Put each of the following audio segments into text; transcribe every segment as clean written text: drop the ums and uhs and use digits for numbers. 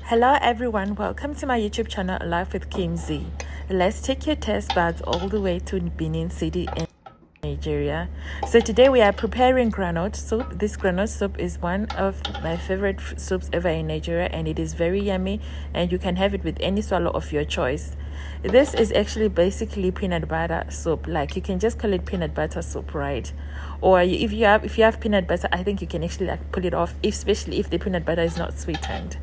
Hello everyone, welcome to my YouTube channel Life with Kim Z. Let's take your test buds all the way to Benin City in Nigeria. So today we are preparing groundnut soup. This groundnut soup is one of my favorite soups ever in Nigeria, and it is very yummy, and you can have it with any swallow of your choice. This is actually basically peanut butter soup. Like, you can just call it peanut butter soup, right? Or if you have peanut butter, I think you can actually like pull it off, especially if the peanut butter is not sweetened.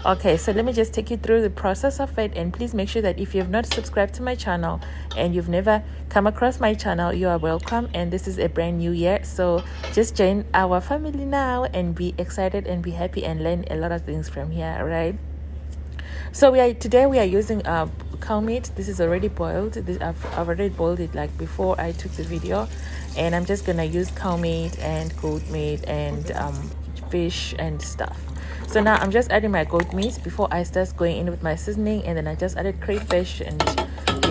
Okay, so let me just take you through the process of it, and please make sure that if you have not subscribed to my channel and you've never come across my channel, you are welcome, and this is a brand new year, so just join our family now and be excited and be happy and learn a lot of things from here, right? So today we are using cow meat. This is already boiled. I've already boiled it like before I took the video, and I'm just gonna use cow meat and goat meat and fish and stuff. So now I'm just adding my goat meat before I start going in with my seasoning, and then I just added crayfish and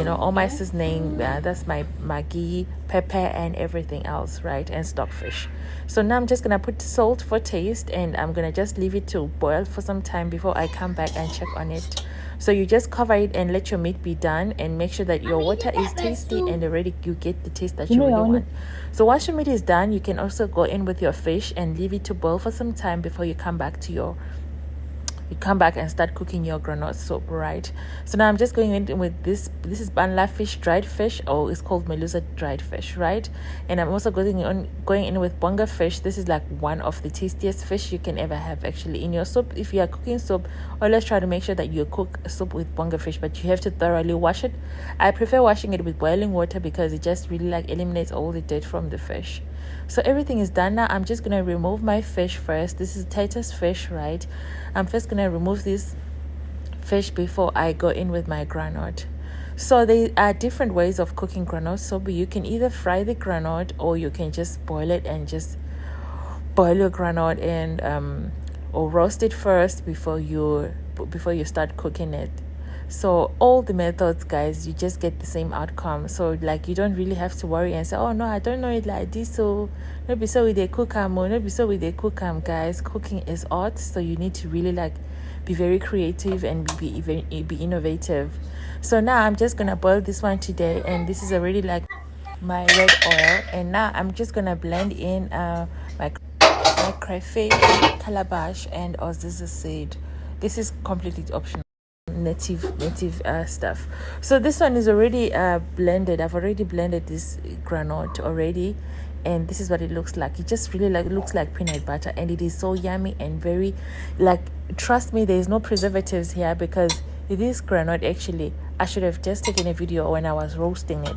all my seasoning. That's my Maggi, pepper, and everything else, right? And stockfish. So now I'm just gonna put salt for taste, and I'm gonna just leave it to boil for some time before I come back and check on it. So you just cover it and let your meat be done, and make sure that your water is tasty and already you get the taste that you really want. So once your meat is done, you can also go in with your fish and leave it to boil for some time before you come back and start cooking your groundnut soup, right? So now I'm just going in with this is banla fish, dried fish, or it's called melusa dried fish, right? And I'm also going in with bonga fish. This is like one of the tastiest fish you can ever have actually in your soup. If you are cooking soup, always try to make sure that you cook soup with bonga fish, but you have to thoroughly wash it. I prefer washing it with boiling water because it just really like eliminates all the dirt from the fish. So everything is done now. I'm just gonna remove my fish first. This is Titus fish, right? I'm first gonna remove this fish before I go in with my groundnut. So there are different ways of cooking groundnut soup. You can either fry the groundnut, or you can just boil it and just boil your groundnut and or roast it first before you start cooking it. So all the methods, guys, you just get the same outcome. So like, you don't really have to worry and say, oh no, I don't know it like this, so maybe so with the cook or maybe so with the cook. Guys, cooking is art, so you need to really like be very creative and be innovative. So now I'm just gonna boil this one today, and this is already like my red oil, and now I'm just gonna blend in my crayfish, calabash, and oziza seed. This is completely optional, native stuff. So this one is already blended. I've already blended this groundnut already, and this is what it looks like. It just really looks like peanut butter, and it is so yummy and very like, trust me, there is no preservatives here, because this groundnut, actually I should have just taken a video when I was roasting it.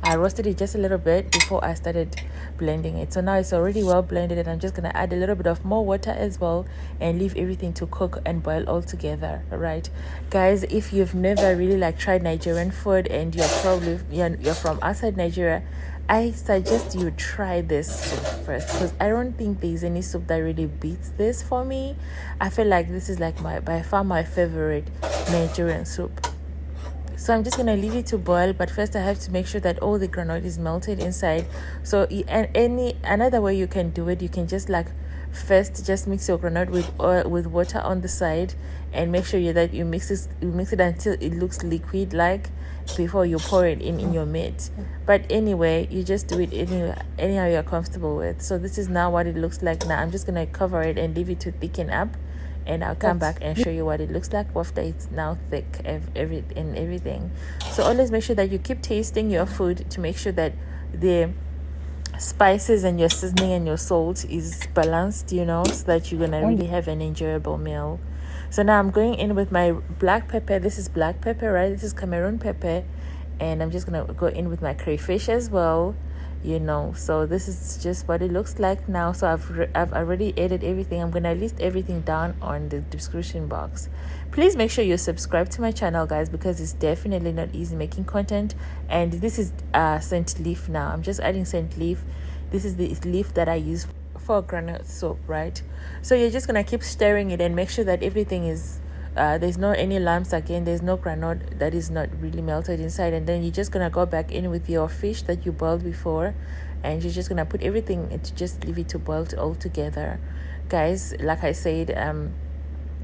I roasted it just a little bit before I started blending it. So now it's already well blended, and I'm just going to add a little bit of more water as well and leave everything to cook and boil all together, right? Guys, if you've never really like tried Nigerian food and you're from outside Nigeria, I suggest you try this soup first, because I don't think there's any soup that really beats this for me. I feel like this is like by far my favorite Nigerian soup. So I'm just going to leave it to boil, but first I have to make sure that all the groundnut is melted inside. So another way you can do it, you can just like first just mix your groundnut with water on the side, and make sure that you mix it until it looks liquid like before you pour it in your meat. But anyway, you just do it anyhow you're comfortable with. So this is now what it looks like. Now I'm just going to cover it and leave it to thicken up, and I'll come back and show you what it looks like after it's now thick everything. So always make sure that you keep tasting your food to make sure that the spices and your seasoning and your salt is balanced, so that you're gonna really have an enjoyable meal. So now I'm going in with my black pepper. This is black pepper, right? This is Cameroon pepper, and I'm just gonna go in with my crayfish as well. So this is just what it looks like now. So I've already added everything. I'm gonna list everything down on the description box. Please make sure you subscribe to my channel, guys, because it's definitely not easy making content. And this is scent leaf. Now I'm just adding scent leaf. This is the leaf that I use for groundnut soup, right? So you're just gonna keep stirring it and make sure that everything is there's no any lumps. Again, there's no groundnut that is not really melted inside, and then you're just gonna go back in with your fish that you boiled before, and you're just gonna put everything and just leave it to boil all together. Guys, like I said,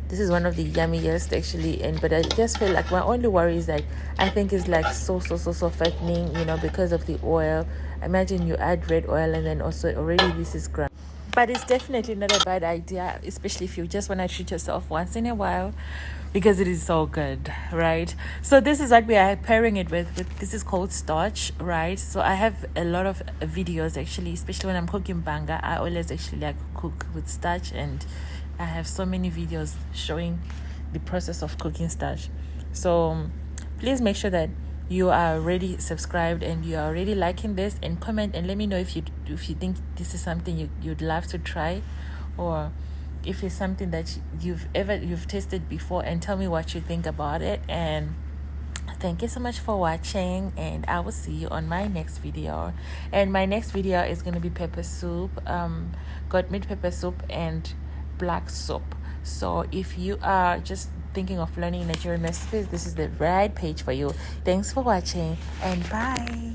This is one of the yummiest actually, and but I just feel like my only worry is that I think it's like so fattening, you know, because of the oil. Imagine you add red oil and then also already this is ground. But it's definitely not a bad idea, especially if you just want to treat yourself once in a while, because it is so good, right? So this is what we are pairing it with. This is called starch, right? So I have a lot of videos actually, especially when I'm cooking banga. I always actually like cook with starch, and I have so many videos showing the process of cooking starch. So please make sure that you are already subscribed and you are already liking this, and comment and let me know if you think this is something you'd love to try, or if it's something that you've tasted before, and tell me what you think about it. And thank you so much for watching, and I will see you on my next video. And my next video is going to be pepper soup, goat meat pepper soup and black soup. So if you are just thinking of learning Nigerian recipes, this is the right page for you. Thanks for watching, and bye.